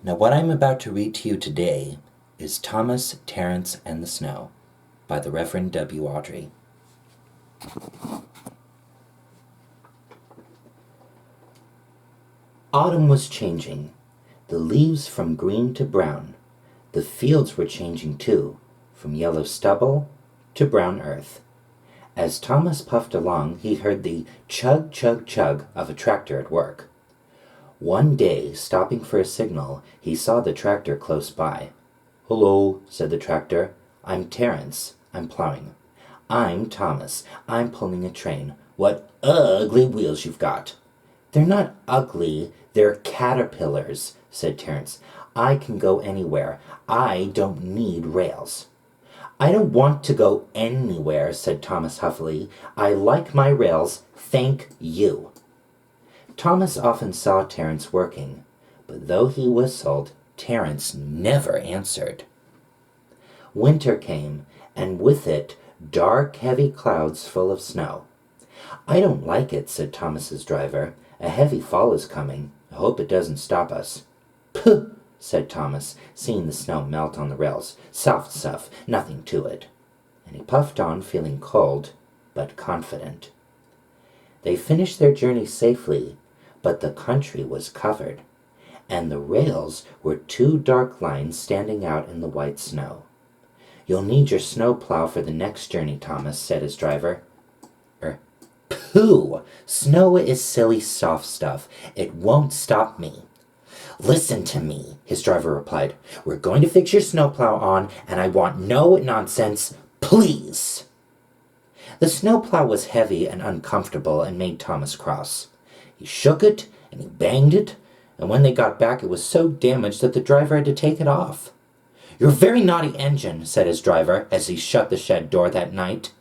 Now, what I'm about to read to you today is Thomas, Terence, and the Snow by the Reverend W. Awdry. Autumn was changing, the leaves from green to brown. The fields were changing too, from yellow stubble to brown earth. As Thomas puffed along, he heard the chug, chug, chug of a tractor at work. One day, stopping for a signal, he saw the tractor close by. "Hello," said the tractor. "I'm Terence. I'm plowing." "I'm Thomas. I'm pulling a train." "What ugly wheels you've got." "They're not ugly. They're caterpillars," said Terence. "I can go anywhere. I don't need rails." "I don't want to go anywhere," said Thomas huffily. "I like my rails, thank you." Thomas often saw Terence working, but though he whistled, Terence never answered. Winter came, and with it dark, heavy clouds full of snow. "I don't like it," said Thomas's driver. "A heavy fall is coming. I hope it doesn't stop us." "Pooh!" said Thomas, seeing the snow melt on the rails. "Soft stuff, nothing to it." And he puffed on, feeling cold, but confident. They finished their journey safely, but the country was covered, and the rails were two dark lines standing out in the white snow. "You'll need your snowplow for the next journey, Thomas," said his driver. "Pooh! Snow is silly soft stuff. It won't stop me." "Listen to me," his driver replied. "We're going to fix your snowplow on, and I want no nonsense, please." The snowplow was heavy and uncomfortable and made Thomas cross. He shook it and he banged it, and when they got back it was so damaged that the driver had to take it off. "You're a very naughty engine," said his driver as he shut the shed door that night.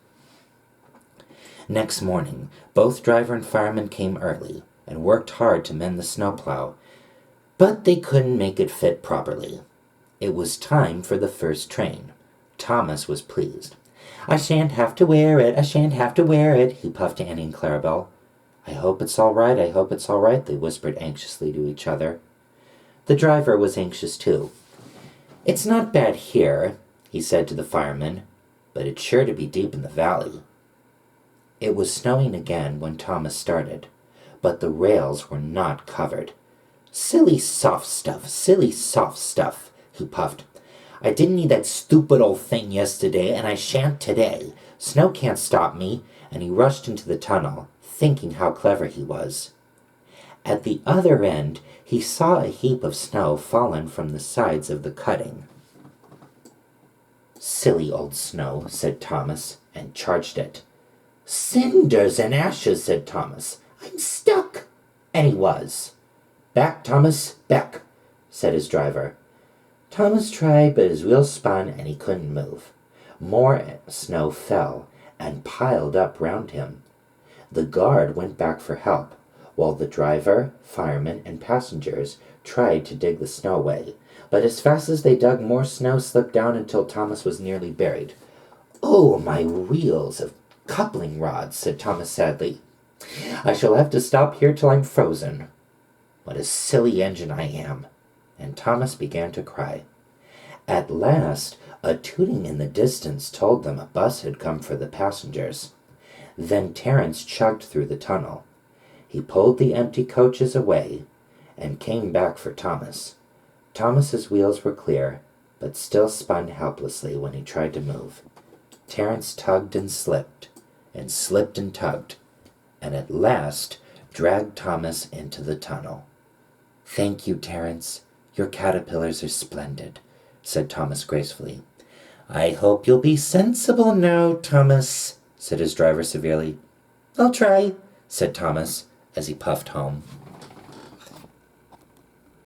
Next morning, both driver and fireman came early and worked hard to mend the snowplow, but they couldn't make it fit properly. It was time for the first train. Thomas was pleased. "I shan't have to wear it, I shan't have to wear it," he puffed to Annie and Clarabelle. "I hope it's all right, I hope it's all right," they whispered anxiously to each other. The driver was anxious too. "It's not bad here," he said to the fireman, "but it's sure to be deep in the valley." It was snowing again when Thomas started, but the rails were not covered. Silly soft stuff," he puffed. "I didn't need that stupid old thing yesterday, and I shan't today. Snow can't stop me," and he rushed into the tunnel, thinking how clever he was. At the other end, he saw a heap of snow fallen from the sides of the cutting. "Silly old snow," said Thomas, and charged it. "Cinders and ashes," said Thomas. "I'm stuck." And he was. "Back, Thomas, back," said his driver. Thomas tried, but his wheels spun and he couldn't move. More snow fell and piled up round him. The guard went back for help, while the driver, firemen, and passengers tried to dig the snow away. But as fast as they dug, more snow slipped down until Thomas was nearly buried. "Oh, my wheels of coupling rods," said Thomas sadly. "I shall have to stop here till I'm frozen. What a silly engine I am." And Thomas began to cry. At last, a tooting in the distance told them a bus had come for the passengers. Then Terence chugged through the tunnel. He pulled the empty coaches away and came back for Thomas. Thomas's wheels were clear, but still spun helplessly when he tried to move. Terence tugged and slipped and tugged, and at last dragged Thomas into the tunnel. "Thank you, Terence. Your caterpillars are splendid," said Thomas gracefully. "I hope you'll be sensible now, Thomas," said his driver severely. "I'll try," said Thomas as he puffed home.